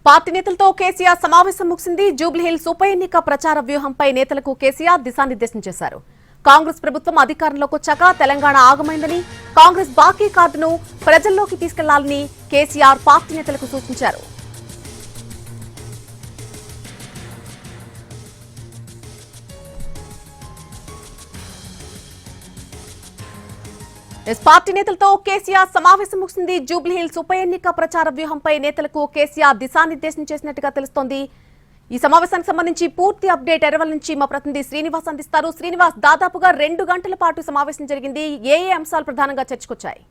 Party నేతలతో కేసీఆర్ సమావేశం ముగిసింది. జూబ్లీహిల్స్ ఉప ఎన్నిక ప్రచార వ్యూహంపై నేతలకు కేసీఆర్ దిశానిర్దేశం చేశారు. కాంగ్రెస్ ప్రభుత్వం అధికారంలోకి వచ్చాక తెలంగాణ ఆగమైందని, కాంగ్రెస్ బాకీ కార్డును ప్రజల్లోకి తీసుకెళ్లాలని కేసీఆర్ పార్టీ నేతలకు సూచించారు. పార్టీ నేతలతో కేసీఆర్ సమావేశం ముగిసింది. జూబ్లీహిల్స్ ఉప ఎన్నిక ప్రచార వ్యూహంపై నేతలకు కేసీఆర్ దిశానిర్దేశం చేసినట్టుగా తెలుస్తోంది. ఈ సమావేశానికి సంబంధించి పూర్తి అప్డేట్ ఎర్రవల్ నుంచి మా ప్రతినిధి శ్రీనివాస్ అందిస్తారు. శ్రీనివాస్, దాదాపుగా 2 గంటల పాటు సమావేశం జరిగింది. ఏ అంశాలు ప్రధానంగా చర్చకొచ్చాయి?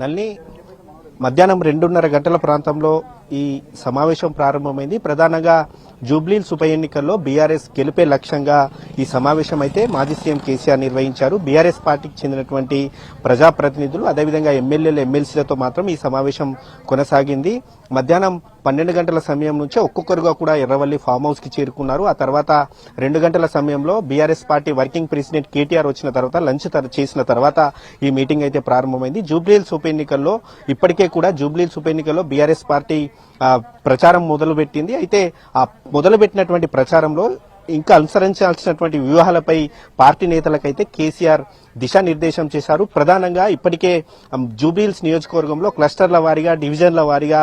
నల్లి మధ్యాహ్నం 2:30 గంటల ప్రాంతంలో ఈ సమావేశం ప్రారంభమైంది. ప్రధానంగా జూబ్లీహిల్స్ ఉప ఎన్నికల్లో బీఆర్ఎస్ గెలిపే లక్ష్యంగా ఈ సమావేశం అయితే మాజీ సీఎం కేసీఆర్ నిర్వహించారు. బీఆర్ఎస్ పార్టీకి చెందినటువంటి ప్రజాప్రతినిధులు, అదేవిధంగా ఎమ్మెల్యేలు, ఎమ్మెల్సీలతో మాత్రం ఈ సమావేశం కొనసాగింది. మధ్యాహ్నం 12 గంటల సమయం నుంచే ఒక్కొక్కరుగా కూడా ఎర్రవల్లి ఫామ్ హౌస్ కి చేరుకున్నారు. ఆ తర్వాత 2 గంటల సమయంలో BRS party working president KTR వచ్చిన తర్వాత లంచ్ చేసిన తర్వాత ఈ మీటింగ్ అయితే ప్రారంభమైంది. జూబ్లీహిల్స్ ఉప ఎన్నికల్లో ఇప్పటికే కూడా జూబ్లీహిల్స్ ఉప ఎన్నికల్లో బీఆర్ఎస్ పార్టీ ప్రచారం మొదలుపెట్టింది. అయితే ఆ మొదలుపెట్టినటువంటి ప్రచారంలో ఇంకా అనుసరించాల్సినటువంటి వ్యూహాలపై పార్టీ నేతలకైతే కేసీఆర్ దిశానిర్దేశం చేశారు. ప్రధానంగా ఇప్పటికే జూబ్లీహిల్స్ నియోజకవర్గంలో క్లస్టర్ల వారీగా, డివిజన్ల వారీగా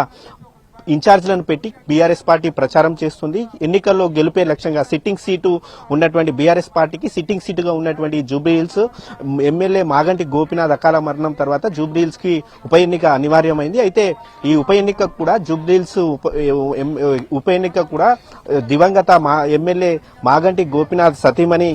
ఇన్ఛార్జ్లను పెట్టి బీఆర్ఎస్ పార్టీ ప్రచారం చేస్తుంది. ఎన్నికల్లో గెలిపే లక్ష్యంగా సిట్టింగ్ సీటు ఉన్నటువంటి బీఆర్ఎస్ పార్టీకి సిట్టింగ్ సీటుగా ఉన్నటువంటి జూబ్లీహిల్స్ ఎమ్మెల్యే మాగంటి గోపీనాథ్ అకాల మరణం తర్వాత జూబ్లీహిల్స్ కి ఉప ఎన్నిక అనివార్యమైంది. అయితే ఈ ఉప ఎన్నిక కూడా జూబ్లీహిల్స్ ఉప ఎన్నిక కూడా దివంగత ఎమ్మెల్యే మాగంటి గోపీనాథ్ సతీమణి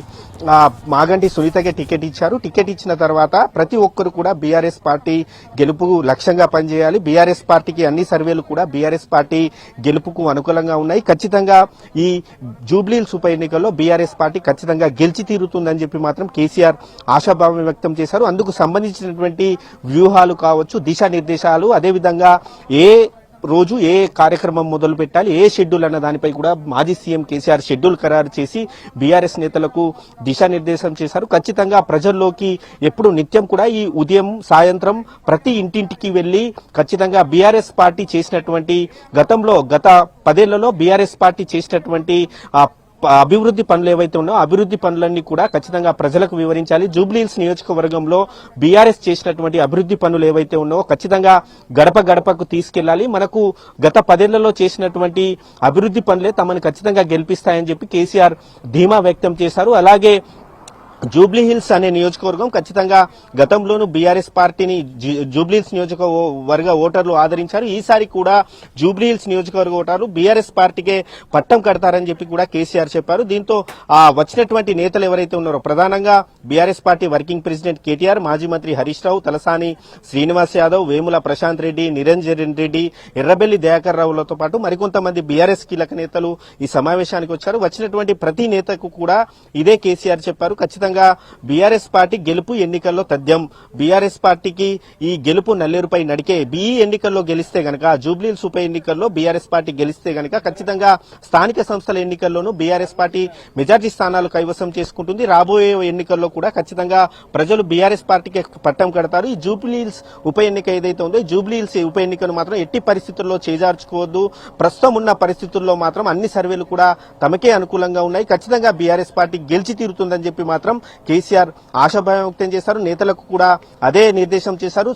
మాగంటి సునీతకే టికెట్ ఇచ్చారు. టికెట్ ఇచ్చిన తర్వాత ప్రతి ఒక్కరు కూడా బీఆర్ఎస్ పార్టీ గెలుపు లక్ష్యంగా పనిచేయాలి. బీఆర్ఎస్ పార్టీకి అన్ని సర్వేలు కూడా బీఆర్ఎస్ పార్టీ గెలుపుకు అనుకూలంగా ఉన్నాయి. ఖచ్చితంగా ఈ జూబ్లీహిల్స్ ఉప ఎన్నికల్లో బీఆర్ఎస్ పార్టీ ఖచ్చితంగా గెలిచి తీరుతుందని చెప్పి మాత్రం కేసీఆర్ ఆశాభావం వ్యక్తం చేశారు. అందుకు సంబంధించినటువంటి వ్యూహాలు కావచ్చు, దిశానిర్దేశాలు, అదేవిధంగా ఏ రోజు ఏ కార్యక్రమం మొదలు పెట్టాలి, ఏ షెడ్యూల్ అన్న దానిపై కూడా మాజీ సీఎం కేసీఆర్ షెడ్యూల్ ఖరారు చేసి బీఆర్ఎస్ నేతలకు దిశానిర్దేశం చేశారు. ఖచ్చితంగా ప్రజల్లోకి ఎప్పుడు నిత్యం కూడా ఈ ఉదయం సాయంత్రం ప్రతి ఇంటింటికి వెళ్లి ఖచ్చితంగా బీఆర్ఎస్ పార్టీ చేసినటువంటి గతంలో గత 10 ఏళ్లలో బీఆర్ఎస్ పార్టీ చేసినటువంటి అభివృద్ధి పనులు ఏవైతే ఉన్నాయో అభివృద్ధి పనులన్నీ కూడా ఖచ్చితంగా ప్రజలకు వివరించాలి. జూబ్లీహిల్స్ నియోజకవర్గంలో బీఆర్ఎస్ చేసినటువంటి అభివృద్ధి పనులు ఏవైతే ఉన్నాయో ఖచ్చితంగా గడప గడపకు తీసుకెళ్లాలి. మనకు గత 10 ఏళ్లలో చేసినటువంటి అభివృద్ధి పనులే తమను ఖచ్చితంగా గెలిపిస్తాయని చెప్పి కేసీఆర్ ధీమా వ్యక్తం చేశారు. అలాగే జూబ్లీహిల్స్ అనే నియోజకవర్గం ఖచ్చితంగా గతంలోనూ బీఆర్ఎస్ పార్టీని జూబ్లీహిల్స్ నియోజకవర్గ ఓటర్లు ఆదరించారు. ఈసారి కూడా జూబ్లీహిల్స్ నియోజకవర్గ ఓటర్లు బీఆర్ఎస్ పార్టీకే పట్టం కడతారని చెప్పి కూడా కేసీఆర్ చెప్పారు. దీంతో వచ్చినటువంటి నేతలు ఎవరైతే ఉన్నారో ప్రధానంగా BRS party working president KTR, మాజీ మంత్రి హరీష్ రావు, తలసాని శ్రీనివాస్ యాదవ్, వేముల ప్రశాంత్ రెడ్డి, నిరంజన్ రెడ్డి, ఎర్రబెల్లి దయాకర్ రావులతో పాటు మరికొంతమంది బీఆర్ఎస్ కీలక నేతలు ఈ సమావేశానికి వచ్చారు. వచ్చినటువంటి ప్రతి నేతకు కూడా ఇదే కేసీఆర్ చెప్పారు. ఖచ్చితంగా బీఆర్ఎస్ పార్టీ గెలుపు ఎన్నికల్లో తథ్యం. బీఆర్ఎస్ పార్టీకి ఈ గెలుపు నల్లేరుపై నడికే. ఈ ఎన్నికల్లో గెలిస్తే గనక, జూబ్లీహిల్స్ ఉప ఎన్నికల్లో బీఆర్ఎస్ పార్టీ గెలిస్తే గనక ఖచ్చితంగా స్థానిక సంస్థల ఎన్నికల్లోనూ బీఆర్ఎస్ పార్టీ మెజార్టీ స్థానాలు కైవసం చేసుకుంటుంది. రాబోయే ఎన్నికల్లో కూడా ఖచ్చితంగా ప్రజలు బీఆర్ఎస్ పార్టీకి పట్టం కడతారు. ఈ జూబ్లీహిల్స్ ఉప ఎన్నిక ఏదైతే ఉందో జూబ్లీహిల్స్ ఉప ఎన్నికను మాత్రం ఎట్టి పరిస్థితుల్లో చేజార్చుకోవద్దు. ప్రస్తుతం ఉన్న పరిస్థితుల్లో మాత్రం అన్ని సర్వేలు కూడా తమకే అనుకూలంగా ఉన్నాయి. ఖచ్చితంగా బీఆర్ఎస్ పార్టీ గెలిచి తీరుతుందని చెప్పి మాత్రం కేసీఆర్ ఆశాభావం వ్యక్తం చేశారు. నేతలకు కూడా అదే నిర్దేశం చేశారు.